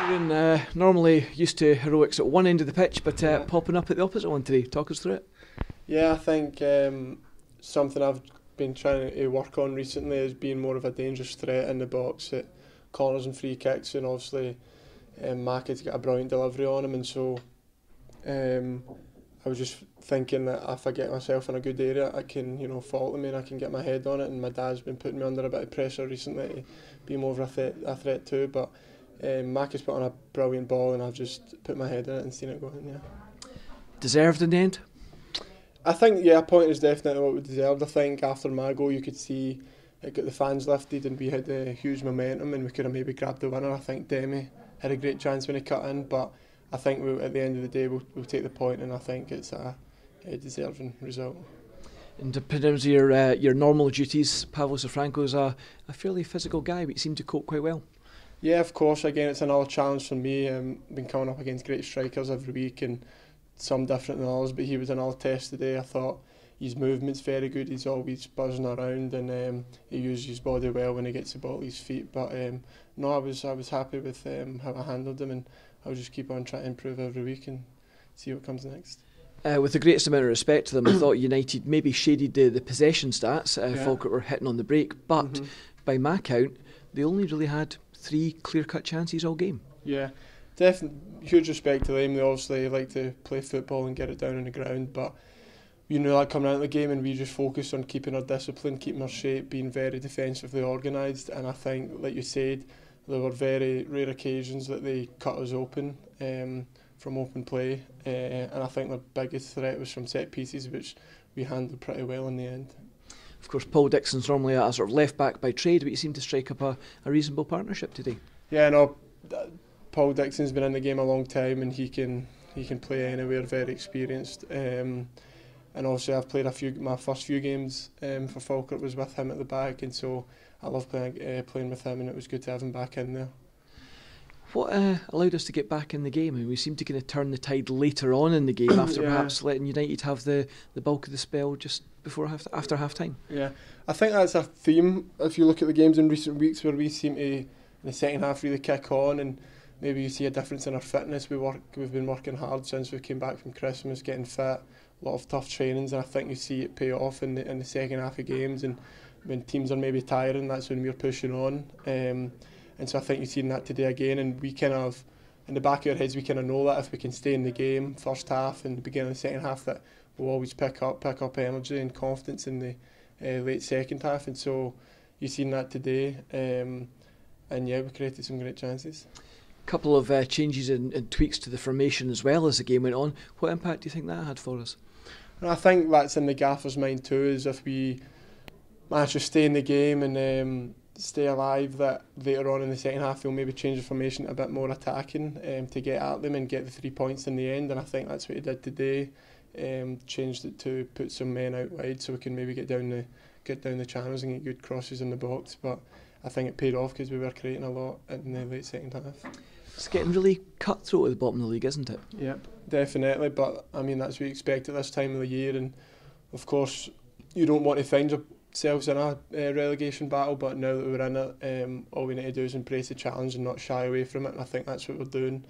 Ciaran, normally used to heroics at one end of the pitch, but popping up at the opposite one today. Talk us through it. Yeah, I think something I've been trying to work on recently is being more of a dangerous threat in the box at corners and free kicks, and obviously Mackie's got a brilliant delivery on him, and so I was just thinking that if I get myself in a good area, I can fault him and I can get my head on it, and my dad's been putting me under a bit of pressure recently to be more of a threat too, but Mackie's put on a brilliant ball and I've just put my head in it and seen it go in. Yeah. Deserved in the end? I think, yeah, a point is definitely what we deserved. I think after my goal you could see it got the fans lifted and we had huge momentum and we could have maybe grabbed the winner. I think Demi had a great chance when he cut in, but I think at the end of the day we'll take the point, and I think it's a deserving result. In terms of your normal duties, Pavlo Safranco's a fairly physical guy, but he seemed to cope quite well. Yeah, of course. Again, it's another challenge for me. Been coming up against great strikers every week and some different than others, but he was another test today. I thought his movement's very good. He's always buzzing around and he uses his body well when he gets the ball at his feet. But no, I was happy with how I handled him, and I'll just keep on trying to improve every week and see what comes next. With the greatest amount of respect to them, I thought United maybe shaded the possession stats. Falkirk were hitting on the break, but by my count, they only really had 3 clear-cut chances all game. Yeah, definitely huge respect to them. They obviously like to play football and get it down on the ground, but you know that coming out of the game, and we just focused on keeping our discipline, keeping our shape, being very defensively organised, and I think, like you said, there were very rare occasions that they cut us open from open play, and I think their biggest threat was from set pieces, which we handled pretty well in the end. Of course, Paul Dixon's normally a sort of left back by trade, but he seemed to strike up a reasonable partnership today. Yeah, no, Paul Dixon's been in the game a long time and he can play anywhere, very experienced. And obviously I've played my first few games for Falkirk was with him at the back, and so I love playing with him, and it was good to have him back in there. What allowed us to get back in the game? I mean, we seemed to kind of turn the tide later on in the game after perhaps letting United have the bulk of the spell just before after half time. Yeah, I think that's a theme if you look at the games in recent weeks, where we seem to in the second half really kick on, and maybe you see a difference in our fitness. We've been working hard since we came back from Christmas, getting fit, a lot of tough trainings, and I think you see it pay off in the second half of games, and when teams are maybe tiring, that's when we're pushing on. And so I think you've seen that today again, and we kind of, in the back of our heads, we kind of know that if we can stay in the game first half and the beginning of the second half, that we'll always pick up energy and confidence in the late second half, and so you've seen that today, and yeah, we created some great chances. A couple of changes and tweaks to the formation as well as the game went on. What impact do you think that had for us? And I think that's in the gaffer's mind too, is if we manage to stay in the game and stay alive, that later on in the second half we'll maybe change the formation a bit more attacking to get at them and get the 3 points in the end, and I think that's what he did today. Changed it to put some men out wide so we can maybe get down the channels and get good crosses in the box, but I think it paid off because we were creating a lot in the late second half. It's getting really cutthroat at the bottom of the league, isn't it? Yep, definitely, but I mean that's what we expect at this time of the year, and of course you don't want to find yourselves in a relegation battle, but now that we're in it, all we need to do is embrace the challenge and not shy away from it, and I think that's what we're doing.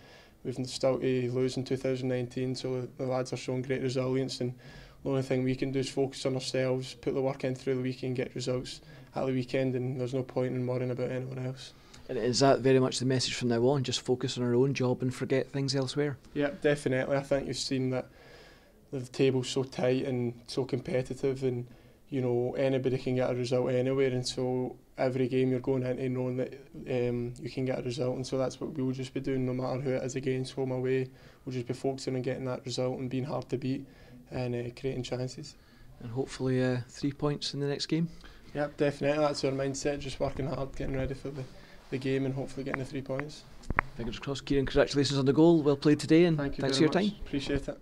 We've still to lose in 2019, so the lads are showing great resilience, and the only thing we can do is focus on ourselves, put the work in through the week and get results at the weekend, and there's no point in worrying about anyone else. And is that very much the message from now on, just focus on our own job and forget things elsewhere? Yeah, definitely. I think you've seen that the table's so tight and so competitive, and you know anybody can get a result anywhere, and so every game you're going into knowing that you can get a result, and so that's what we'll just be doing no matter who it is, against, home, away. We'll just be focusing on getting that result and being hard to beat and creating chances. And hopefully 3 points in the next game? Yep, definitely. That's our mindset, just working hard, getting ready for the game and hopefully getting the 3 points. Fingers crossed. Ciaran, congratulations on the goal. Well played today, and thanks for your time. Appreciate it.